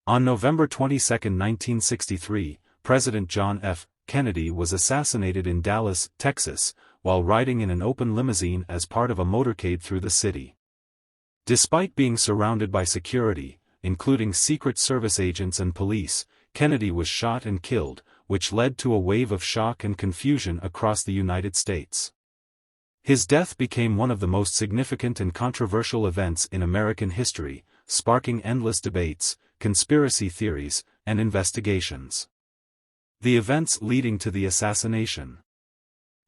On November 22, 1963, President John F. Kennedy was assassinated in Dallas, Texas, while riding in an open limousine as part of a motorcade through the city. Despite being surrounded by security, including Secret Service agents and police, Kennedy was shot and killed, which led to a wave of shock and confusion across the United States. His death became one of the most significant and controversial events in American history, sparking endless debates, conspiracy theories, and investigations. The events leading to the assassination.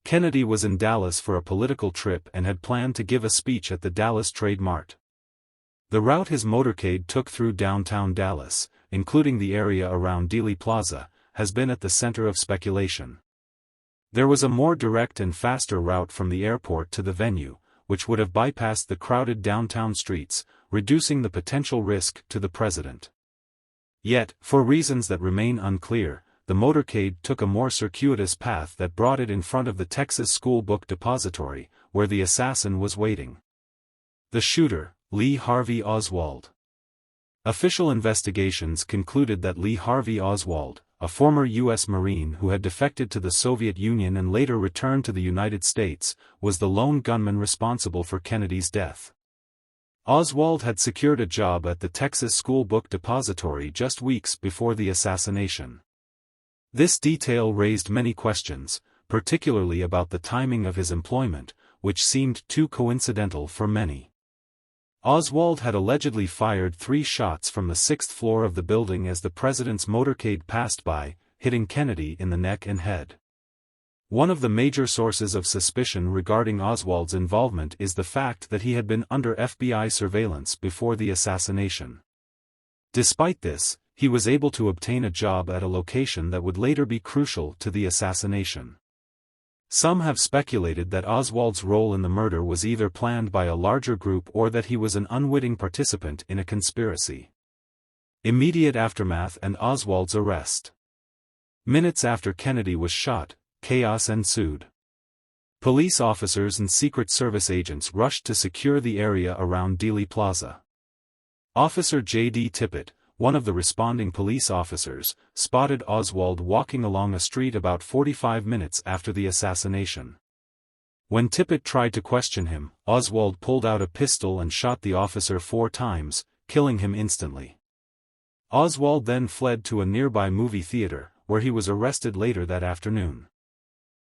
Kennedy was in Dallas for a political trip and had planned to give a speech at the Dallas Trade Mart. The route his motorcade took through downtown Dallas, including the area around Dealey Plaza, has been at the center of speculation. There was a more direct and faster route from the airport to the venue, which would have bypassed the crowded downtown streets, reducing the potential risk to the president. Yet, for reasons that remain unclear, the motorcade took a more circuitous path that brought it in front of the Texas School Book Depository, where the assassin was waiting. The shooter, Lee Harvey Oswald. Official investigations concluded that Lee Harvey Oswald, a former U.S. Marine who had defected to the Soviet Union and later returned to the United States, was the lone gunman responsible for Kennedy's death. Oswald had secured a job at the Texas School Book Depository just weeks before the assassination. This detail raised many questions, particularly about the timing of his employment, which seemed too coincidental for many. Oswald had allegedly fired 3 shots from the 6th floor of the building as the president's motorcade passed by, hitting Kennedy in the neck and head. One of the major sources of suspicion regarding Oswald's involvement is the fact that he had been under FBI surveillance before the assassination. Despite this, he was able to obtain a job at a location that would later be crucial to the assassination. Some have speculated that Oswald's role in the murder was either planned by a larger group or that he was an unwitting participant in a conspiracy. Immediate aftermath and Oswald's arrest. Minutes after Kennedy was shot, chaos ensued. Police officers and Secret Service agents rushed to secure the area around Dealey Plaza. Officer J.D. Tippit, one of the responding police officers, spotted Oswald walking along a street about 45 minutes after the assassination. When Tippit tried to question him, Oswald pulled out a pistol and shot the officer 4 times, killing him instantly. Oswald then fled to a nearby movie theater, where he was arrested later that afternoon.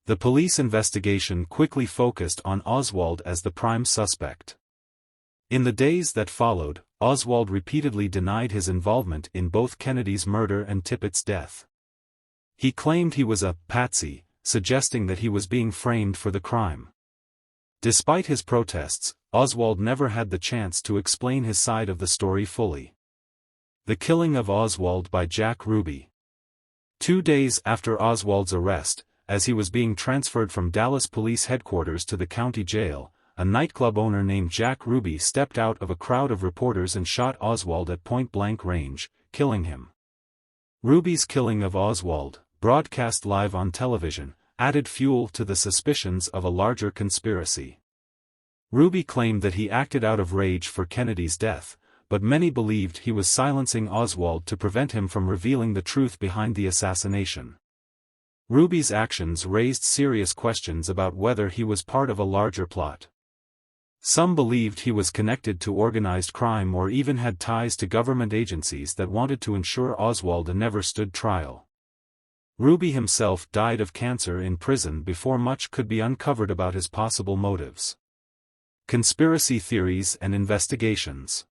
The police investigation quickly focused on Oswald as the prime suspect. In the days that followed, Oswald repeatedly denied his involvement in both Kennedy's murder and Tippit's death. He claimed he was a patsy, suggesting that he was being framed for the crime. Despite his protests, Oswald never had the chance to explain his side of the story fully. The killing of Oswald by Jack Ruby. 2 days after Oswald's arrest, as he was being transferred from Dallas Police Headquarters to the county jail, a nightclub owner named Jack Ruby stepped out of a crowd of reporters and shot Oswald at point-blank range, killing him. Ruby's killing of Oswald, broadcast live on television, added fuel to the suspicions of a larger conspiracy. Ruby claimed that he acted out of rage for Kennedy's death, but many believed he was silencing Oswald to prevent him from revealing the truth behind the assassination. Ruby's actions raised serious questions about whether he was part of a larger plot. Some believed he was connected to organized crime or even had ties to government agencies that wanted to ensure Oswald never stood trial. Ruby himself died of cancer in prison before much could be uncovered about his possible motives. Conspiracy theories and investigations.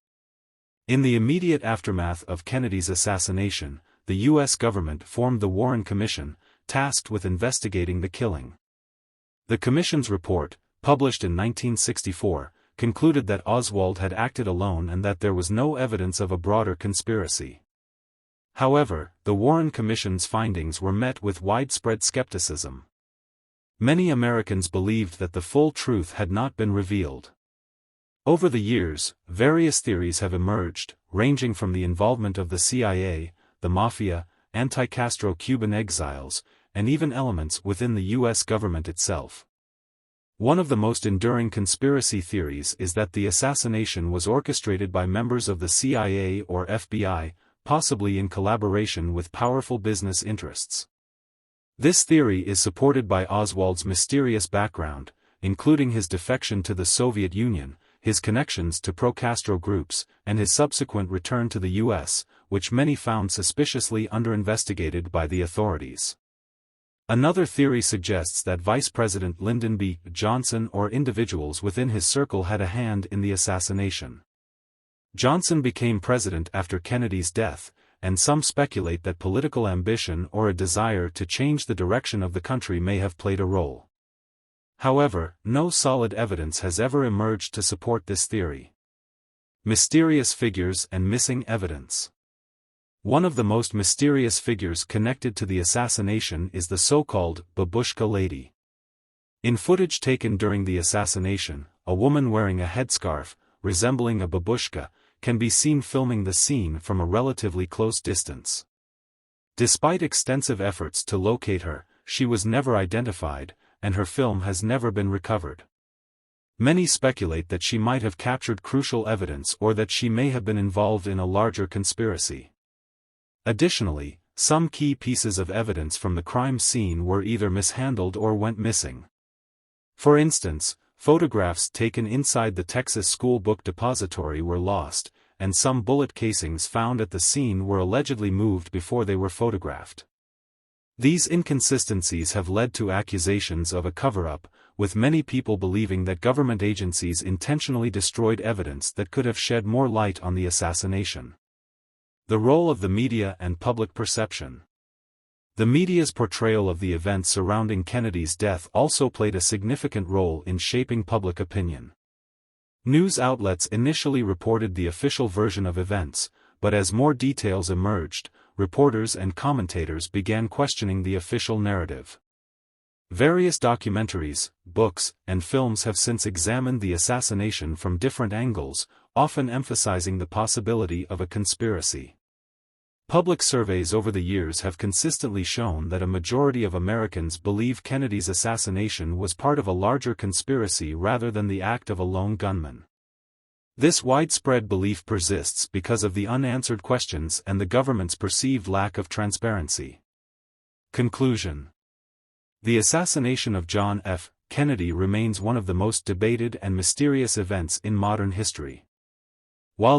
In the immediate aftermath of Kennedy's assassination, the U.S. government formed the Warren Commission, tasked with investigating the killing. The commission's report, published in 1964, concluded that Oswald had acted alone and that there was no evidence of a broader conspiracy. However, the Warren Commission's findings were met with widespread skepticism. Many Americans believed that the full truth had not been revealed. Over the years, various theories have emerged, ranging from the involvement of the CIA, the Mafia, anti-Castro Cuban exiles, and even elements within the U.S. government itself. One of the most enduring conspiracy theories is that the assassination was orchestrated by members of the CIA or FBI, possibly in collaboration with powerful business interests. This theory is supported by Oswald's mysterious background, including his defection to the Soviet Union, his connections to pro-Castro groups, and his subsequent return to the U.S., which many found suspiciously under-investigated by the authorities. Another theory suggests that Vice President Lyndon B. Johnson or individuals within his circle had a hand in the assassination. Johnson became president after Kennedy's death, and some speculate that political ambition or a desire to change the direction of the country may have played a role. However, no solid evidence has ever emerged to support this theory. Mysterious figures and missing evidence. One of the most mysterious figures connected to the assassination is the so-called Babushka Lady. In footage taken during the assassination, a woman wearing a headscarf, resembling a babushka, can be seen filming the scene from a relatively close distance. Despite extensive efforts to locate her, she was never identified, and her film has never been recovered. Many speculate that she might have captured crucial evidence or that she may have been involved in a larger conspiracy. Additionally, some key pieces of evidence from the crime scene were either mishandled or went missing. For instance, photographs taken inside the Texas School Book Depository were lost, and some bullet casings found at the scene were allegedly moved before they were photographed. These inconsistencies have led to accusations of a cover-up, with many people believing that government agencies intentionally destroyed evidence that could have shed more light on the assassination. The role of the media and public perception. The media's portrayal of the events surrounding Kennedy's death also played a significant role in shaping public opinion. News outlets initially reported the official version of events, but as more details emerged, reporters and commentators began questioning the official narrative. Various documentaries, books, and films have since examined the assassination from different angles, often emphasizing the possibility of a conspiracy. Public surveys over the years have consistently shown that a majority of Americans believe Kennedy's assassination was part of a larger conspiracy rather than the act of a lone gunman. This widespread belief persists because of the unanswered questions and the government's perceived lack of transparency. Conclusion. The assassination of John F. Kennedy remains one of the most debated and mysterious events in modern history. While the